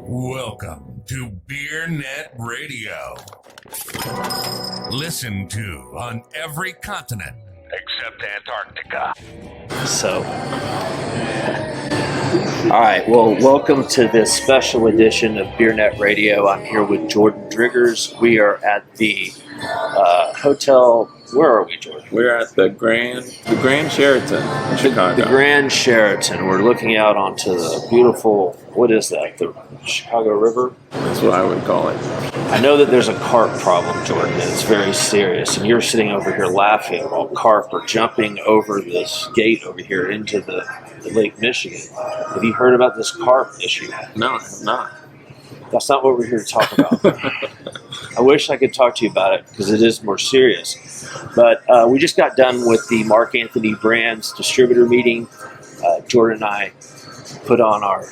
Welcome to BeerNet Radio. Listen to on every continent except Antarctica. All right, well, welcome to this special edition of BeerNet Radio. I'm here with Jordan Driggers. We are at the hotel. Where are we, Jordan? We're at the Grand Sheraton in Chicago. The Grand Sheraton. We're looking out onto the beautiful, what is that, the Chicago River? That's what I would call it. I know that there's a carp problem, Jordan, and it's very serious. And you're sitting over here laughing while carp are jumping over this gate over here into the Lake Michigan. Have you heard about this carp issue? No, I have not. That's not what we're here to talk about. I wish I could talk to you about it because it is more serious. But we just got done with the Mark Anthony Brands distributor meeting. Jordan and I put on our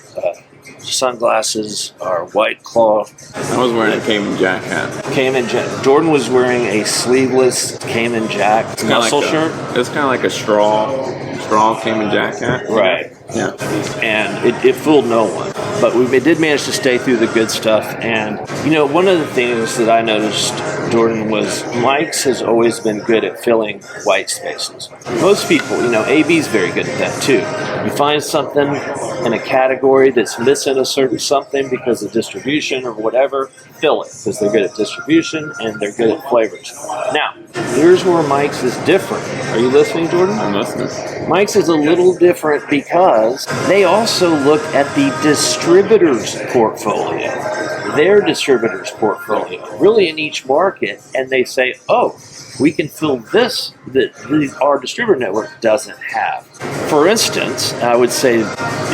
sunglasses, our White Claw. I was wearing a Cayman Jack hat. Jordan was wearing a sleeveless Cayman Jack muscle shirt. It's kind of like a straw Cayman Jack hat. Right. Yeah. And it fooled no one. But we did manage to stay through the good stuff. And, you know, one of the things that I noticed, Jordan, was Mike's has always been good at filling white spaces. Most people, you know, AB's very good at that too. You find something in a category that's missing a certain something because of distribution or whatever, fill it because they're good at distribution and they're good at flavors. Now, here's where Mike's is different. Are you listening, Jordan? I'm listening. Mike's is a little different because they also look at the distributor's portfolio, their distributor's portfolio, really in each market, and they say, oh, we can fill this that our distributor network doesn't have. For instance, I would say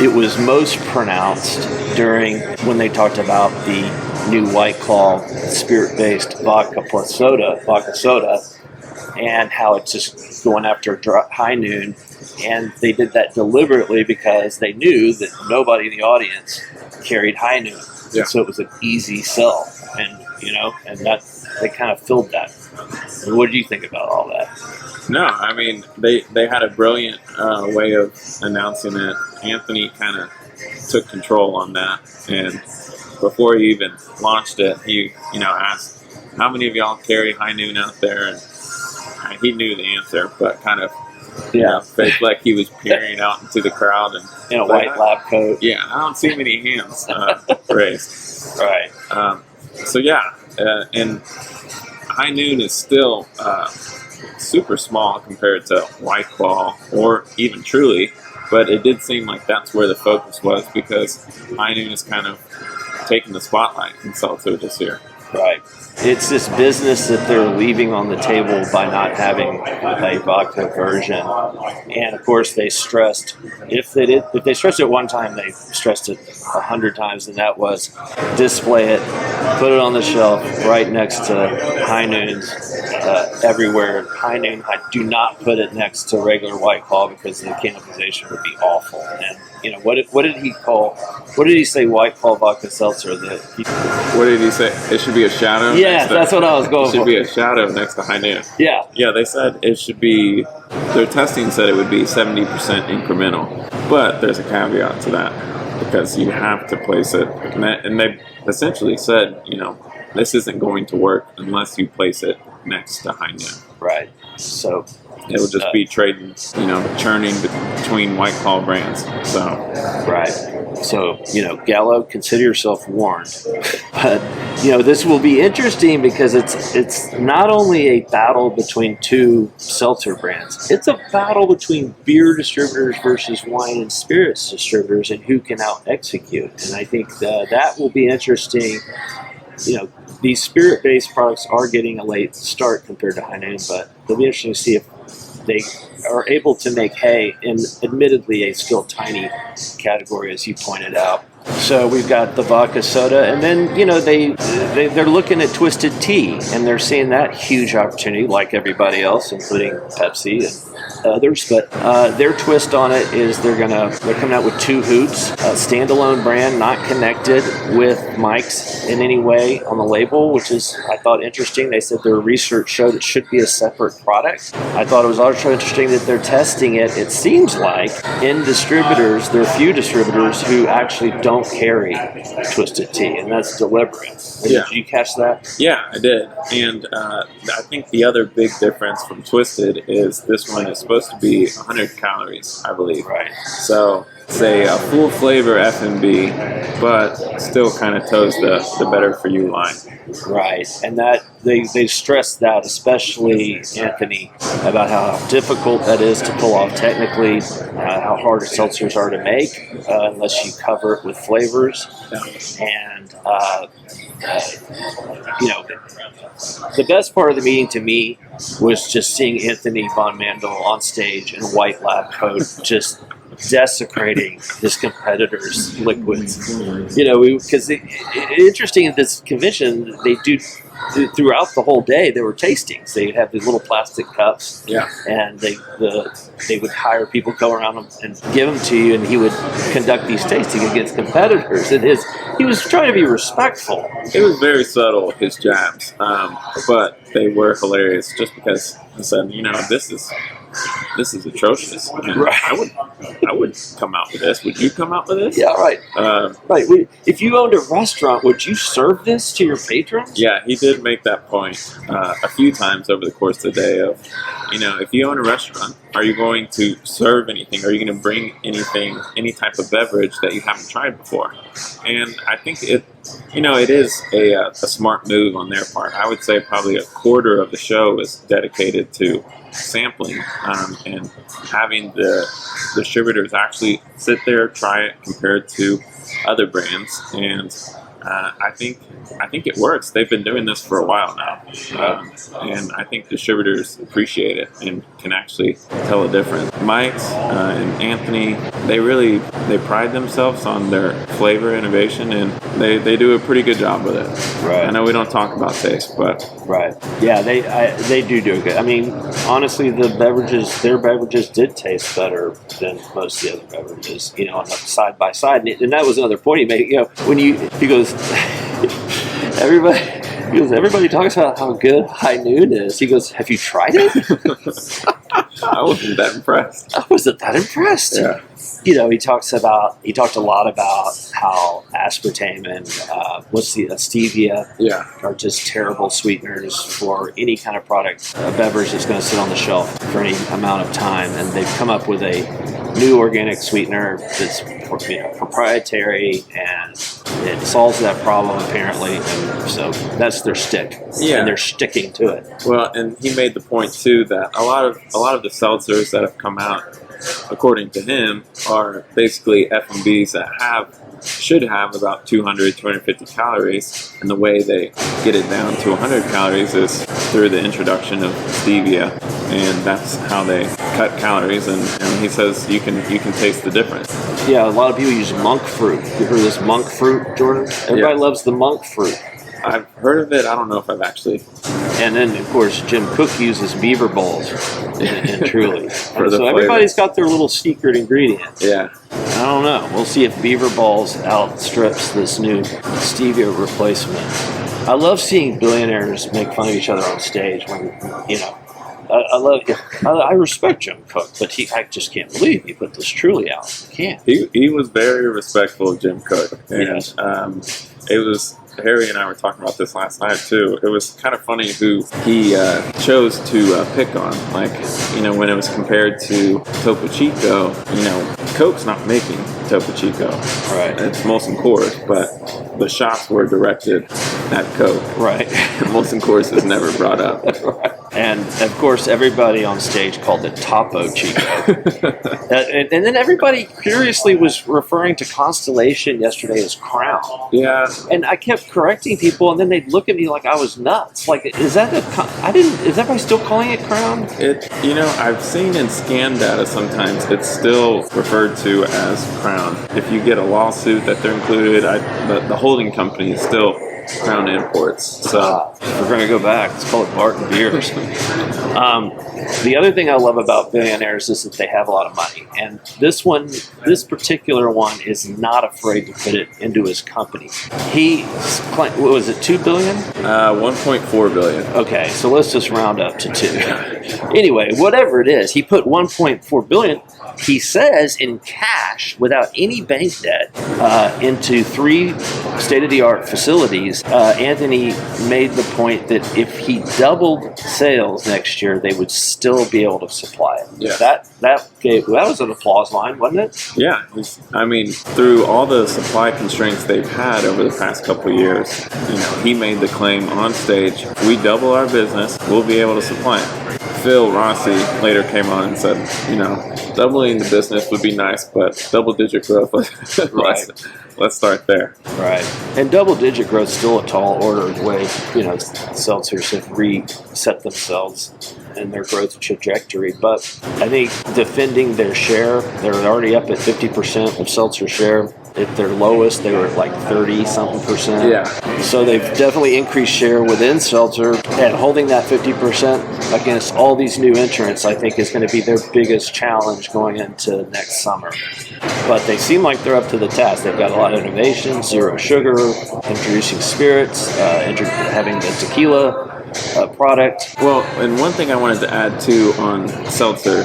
it was most pronounced during when they talked about the new White Claw spirit-based vodka soda, and how it's just going after high noon. And they did that deliberately because they knew that nobody in the audience carried high noon. Yeah. So it was an easy sell. And, you know, and that they kind of filled that. What do you think about all that? No, I mean, they had a brilliant way of announcing it. Anthony kind of took control on that. And before he even launched it, he, asked, how many of y'all carry high noon out there? And he knew the answer, but kind of faked like he was peering out into the crowd and in a white lab coat. Yeah, I don't see many hands raised. Right. And high noon is still super small compared to White Claw or even Truly, but it did seem like that's where the focus was because high noon is kind of taking the spotlight in seltzer this year. Right. It's this business that they're leaving on the table by not having a vodka version. And of course they stressed, if they stressed it one time, they stressed it 100 times, and that was display it, put it on the shelf right next to High Noons everywhere. High Noon, do not put it next to regular White Claw because the cannibalization would be awful. And what did he say White Claw vodka seltzer? What did he say? It should be a shadow? Yeah, that's what I was going for. It should be a shadow next to High Noon. Yeah. Yeah, they said it should be, their testing said it would be 70% incremental. But there's a caveat to that because you have to place it. And they essentially said, this isn't going to work unless you place it next to High Noon. Right. So it will just be trading, churning between White Claw brands. So right. So, Gallo, consider yourself warned. But, this will be interesting because it's not only a battle between two seltzer brands. It's a battle between beer distributors versus wine and spirits distributors and who can out-execute. And I think that will be interesting. These spirit-based products are getting a late start compared to High Noon, but it'll be interesting to see if they are able to make hay in admittedly a still tiny category, as you pointed out. So we've got the vodka soda, and then they're looking at twisted tea, and they're seeing that huge opportunity, like everybody else, including Pepsi and others. But their twist on it is they're coming out with two hoots, a standalone brand, not connected with Mike's in any way on the label, which is I thought interesting. They said their research showed it should be a separate product. I thought it was also interesting that they're testing it. It seems like in distributors, there are few distributors who actually don't don't carry Twisted Tea, and that's deliberate. Yeah. Did you catch that? Yeah, I did. And I think the other big difference from Twisted is this one is supposed to be 100 calories, I believe. Right. So say a full flavor F&B, but still kind of toes the better for you line. Right, and that they stress that, especially Anthony, about how difficult that is to pull off technically, how hard seltzers are to make unless you cover it with flavors, and the best part of the meeting to me was just seeing Anthony Von Mandel on stage in a white lab coat, just desecrating his competitors' liquids. Because interesting at this convention, they do throughout the whole day. There were tastings. They have these little plastic cups, and they would hire people to go around and give them to you, and he would conduct these tastings against competitors. He was trying to be respectful. It was very subtle, his jabs, but they were hilarious. Just because he said, this is atrocious. Right. I would come out with this. Would you come out with this? Yeah, right. Right. If you owned a restaurant, would you serve this to your patrons? Yeah, he did make that point a few times over the course of the day of, if you own a restaurant, are you going to serve anything? Are you going to bring anything, any type of beverage that you haven't tried before? And I think it is a smart move on their part. I would say probably a quarter of the show is dedicated to sampling and having the distributors actually sit there, try it compared to other brands, and I think it works. They've been doing this for a while now, and I think distributors appreciate it and can actually tell a difference. Mike's and Anthony, they pride themselves on their flavor innovation, and they do a pretty good job with it. Right. I know we don't talk about taste, but right. Yeah, they do it good. I mean, honestly, their beverages did taste better than most of the other beverages. On the side by side, and that was another point he made. He goes. Everybody talks about how good High Noon is. He goes, have you tried it? I wasn't that impressed. I wasn't that impressed. Yeah. He talked a lot about how aspartame and stevia are just terrible sweeteners for any kind of product, a beverage that's going to sit on the shelf for any amount of time. And they've come up with a new organic sweetener that's proprietary, and it solves that problem apparently. And so that's their stick. Yeah. And they're sticking to it. Well, and he made the point too that a lot of the seltzers that have come out, according to him, are basically F&Bs that should have about 200, 250 calories, and the way they get it down to 100 calories is through the introduction of stevia, and that's how they cut calories, and he says you can taste the difference. Yeah, a lot of people use monk fruit. You heard of this monk fruit, Jordan? Everybody loves the monk fruit. I've heard of it. I don't know if I've actually. And then, of course, Jim Cook uses beaver balls in Truly. So everybody's got their little secret ingredient. Yeah. I don't know. We'll see if beaver balls outstrips this new stevia replacement. I love seeing billionaires make fun of each other on stage when, I respect Jim Cook, but I just can't believe he put this Truly out. Can't. He was very respectful of Jim Cook. And, yes. It was, Harry and I were talking about this last night too. It was kind of funny who he chose to pick on. Like, when it was compared to Topo Chico, Coke's not making Topo Chico. Right. It's Molson Coors, but the shots were directed at Coke. Right. Molson Coors is never brought up. Right. And, of course, everybody on stage called it Topo Chico. and then everybody curiously was referring to Constellation yesterday as Crown. Yeah. And I kept correcting people, and then they'd look at me like I was nuts. Like, is everybody still calling it Crown? I've seen in scan data sometimes it's still referred to as Crown. If you get a lawsuit that they're included, the holding company is still Crown Imports. So we're going to go back. Let's call it Barton Beers. The other thing I love about billionaires is that they have a lot of money, and this particular one is not afraid to put it into his company. What was it, $2 billion? 1.4 billion. Okay, so let's just round up to 2. Anyway, whatever it is, he put 1.4 billion he says in cash, without any bank debt, into 3 state-of-the-art facilities. Anthony made the point that if he doubled sales next year, they would still be able to supply it. Yeah. That was an applause line, wasn't it? Yeah, I mean, through all the supply constraints they've had over the past couple of years, he made the claim on stage, if we double our business, we'll be able to supply it. Phil Rossi later came on and said, doubling the business would be nice, but double-digit growth, let's start there. Right. And double-digit growth is still a tall order the way, seltzers have reset themselves and their growth trajectory. But I think defending their share, they're already up at 50% of seltzer share. At their lowest, they were at like 30-something%. Yeah. So they've definitely increased share within seltzer, and holding that 50% against all these new entrants, I think, is going to be their biggest challenge going into next summer. But they seem like they're up to the task. They've got a lot of innovation, zero sugar, introducing spirits, having the tequila product. Well, and one thing I wanted to add too on seltzer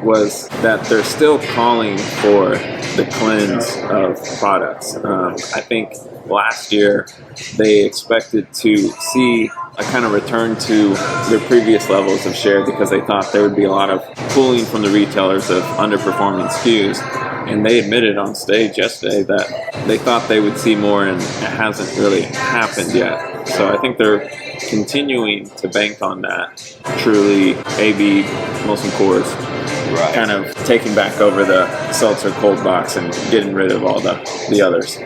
was that they're still calling for the cleanse of products. I think last year they expected to see a kind of return to their previous levels of share because they thought there would be a lot of pulling from the retailers of underperforming SKUs. And they admitted on stage yesterday that they thought they would see more, and it hasn't really happened yet. So I think they're continuing to bank on that. Truly, AB, Molson Coors, kind of taking back over the seltzer cold box and getting rid of all the others.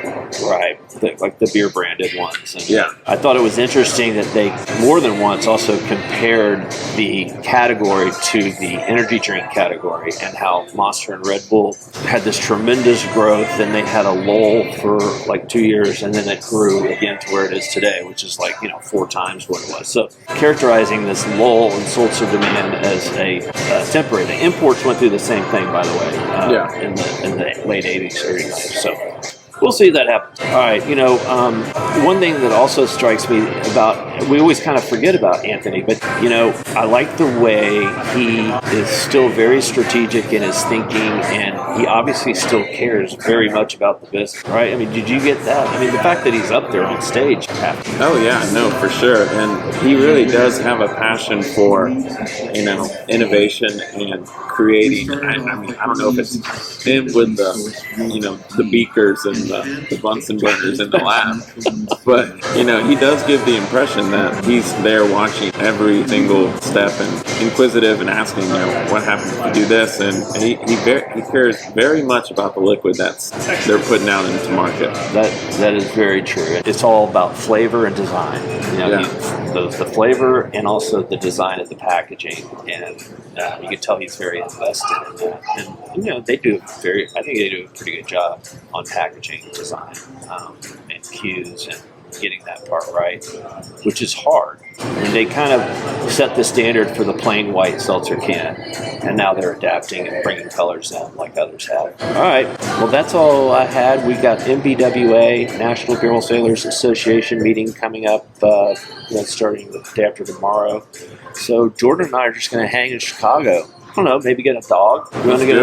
Right, like the beer branded ones. And yeah. I thought it was interesting that they more than once also compared the category to the energy drink category, and how Monster and Red Bull had this tremendous growth, and they had a lull for like 2 years, and then it grew again to where it is today, which is like 4 times what it was. So characterizing this lull in seltzer demand as a temporary. The imports went through the same thing, by the way, in the late 80s, early 90s. So we'll see if that happens. All right, one thing that also strikes me about, we always kind of forget about Anthony, but, I like the way he is still very strategic in his thinking, and he obviously still cares very much about the business, right? I mean, did you get that? I mean, the fact that he's up there on stage. Oh, yeah, no, for sure. And he really does have a passion for, innovation and creating. I don't know if it's him with the beakers and the Bunsen burners in the lab, but he does give the impression that he's there watching every single step and inquisitive and asking, what happens if you do this, and he cares very much about the liquid they're putting out into market. That is very true. It's all about flavor and design. The flavor and also the design of the packaging, and you can tell he's very invested in that. And they do I think they do a pretty good job on packaging design and cues and getting that part right, which is hard. And they kind of set the standard for the plain white seltzer can, and now they're adapting and bringing colors in like others have. All right, well, that's all I had. We got MBWA, National Beer Wholesalers Association meeting coming up, starting the day after tomorrow. So Jordan and I are just going to hang in Chicago. I don't know, maybe get a dog. You want to get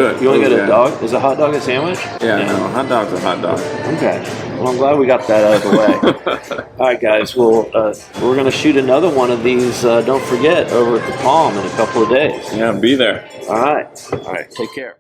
a dog? Is a hot dog a sandwich? Yeah, no, hot dog's a hot dog. Okay. Well, I'm glad we got that out of the way. All right, guys. Well, we're going to shoot another one of these, don't forget, over at the Palm in a couple of days. Yeah, be there. All right. Take care.